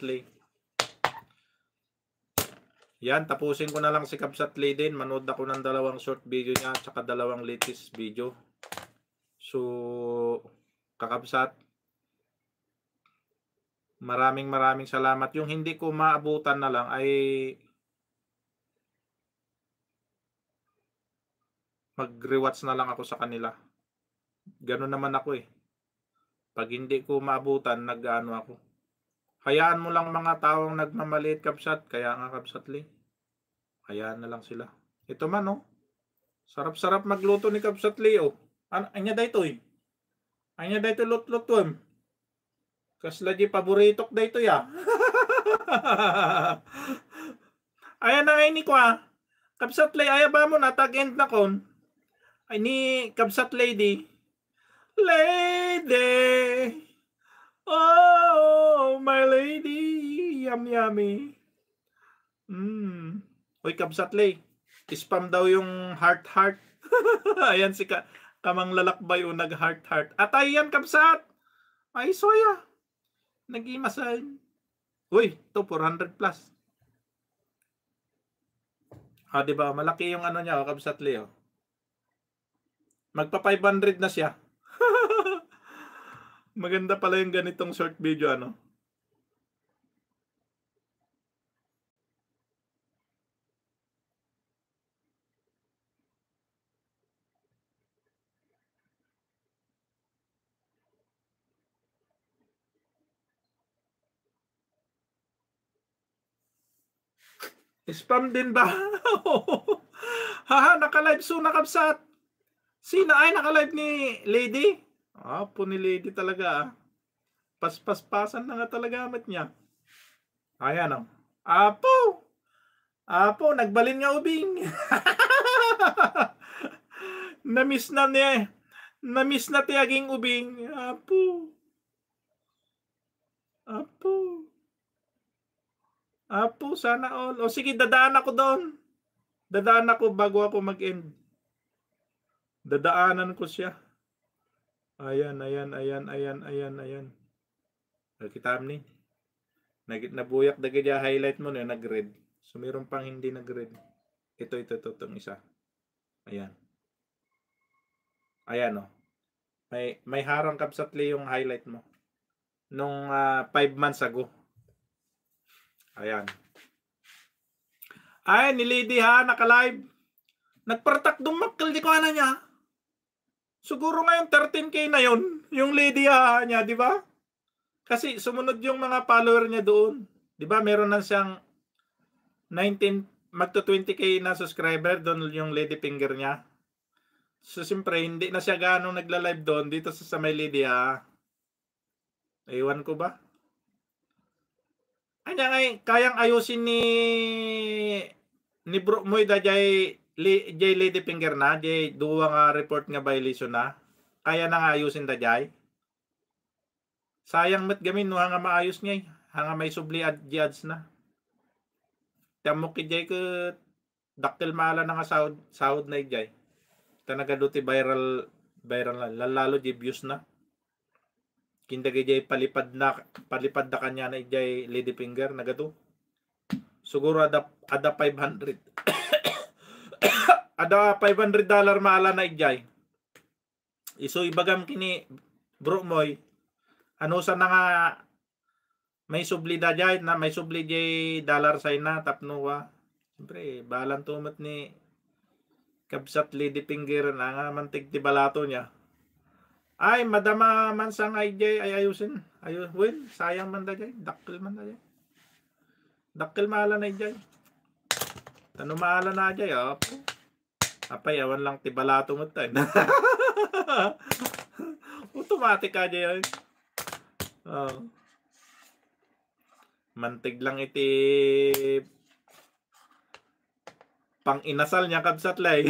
Kabsatley. Yan, tapusin ko na lang si Kabsatley din. Manood ako ng 2 short video niya at saka 2 latest video. So, kakabsat, maraming salamat. Yung hindi ko maabutan na lang ay mag-rewatch na lang ako sa kanila. Ganun naman ako eh. Pag hindi ko maabutan, nag-ano ako. Hayaan mo lang mga taong nagmamaliit, Kabsat. Kaya nga, Kabsatley. Hayaan na lang sila. Ito man, oh. Sarap-sarap magluto ni Kabsatley, oh. Anya dayto, eh. Anya dayto lut-lutom. Kasla di paboritok dayto, ya. Ayan na ngayon ni kwa. Kabsatley, aya ba mo na tag-end na kon? Ay ni Kabsat Lady. Lady. Oh, my lady. Yummy. Uy, Kabsatley. Spam daw yung heart. Ayan si Kamang Lalakbay o nag-heart. At ayan, Kabsat. Ay, soya. Nag-imasal. Uy, to 400 plus. Diba? Malaki yung ano niya, oh, Kabsatley, oh. Magpa 500 na siya. Maganda pala yung ganitong short video, ano? Spam din ba? Haha, naka-live soon na, Kabsat. Sino ay naka-live ni Lady? Po ni Lady talaga, ah. Paspasan na nga talaga amat niya. Ayan, oh. Apo, nagbalin nga ubing. Namiss na tiyaging ubing. Apo, sana all. O sige, dadaan ako doon. Dadaan ako bago ako mag-end. Dadaanan ko siya. Ayan. Kita ni. Nabuyak dagaya highlight mo na nag-red. So mayroon pang hindi nag-red. Ito itong isa. Ayan. Ayan, oh. May harang, Kabsatley, yung highlight mo. Nung 5 months ago. Ayan. Ay, ni Lady, ha, naka-live. Nagpartak dumakal di ko na niya. Siguro ngayon 13K na yon yung Lady, ha, niya, di ba? Kasi sumunod yung mga follower niya doon. Di ba? Meron na siyang 19 magto 20K na subscriber doon yung Lady Finger niya. So siyempre hindi na siya gaano nagla-live doon dito sa may Lady, ha. Ewan ko ba? Anya ngay kayang ayusin ni Bro Moy da jay Lady Finger na jay duwa nga report nga violation na. Kaya na nga ayusin da jay. Sayang met gamin no nga maayos niya, hanga may subli ads na. Tamo ki jay ke dakkel mala na nga sahod na jay. Tanaga duti viral lalo jay views na. Kinda jay palipad da kanya na jay Lady Finger nagato. Siguro ada 500. Ada $500 maala na ijay. Iso ibagam kini Bro Moy. Ano sa na nga may subli da jay na may subli jay dollar sign na tapno wa. Siyempre balan tumat ni Kabsat Lady Finger na nga mantig ti balato niya. Ay madama man sang IJ ay ayusin. Well, sayang man da jay. Dakkel man da jay. Dakkel maala na ijay. Tano maala na jay, apay awan lang ti balato mo tayo. Automatic ka jay. Mantig lang iti pang inasal niya, Kabsatlay.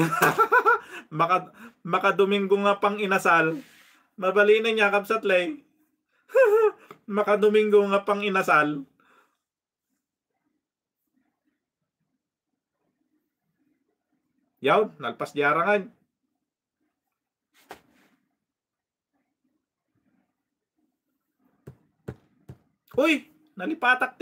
Makadomingo nga pang inasal. Mabalina niya, Kabsatlay. Makadomingo nga pang inasal. Yaw, nalpas diarangan. Uy, nalipatak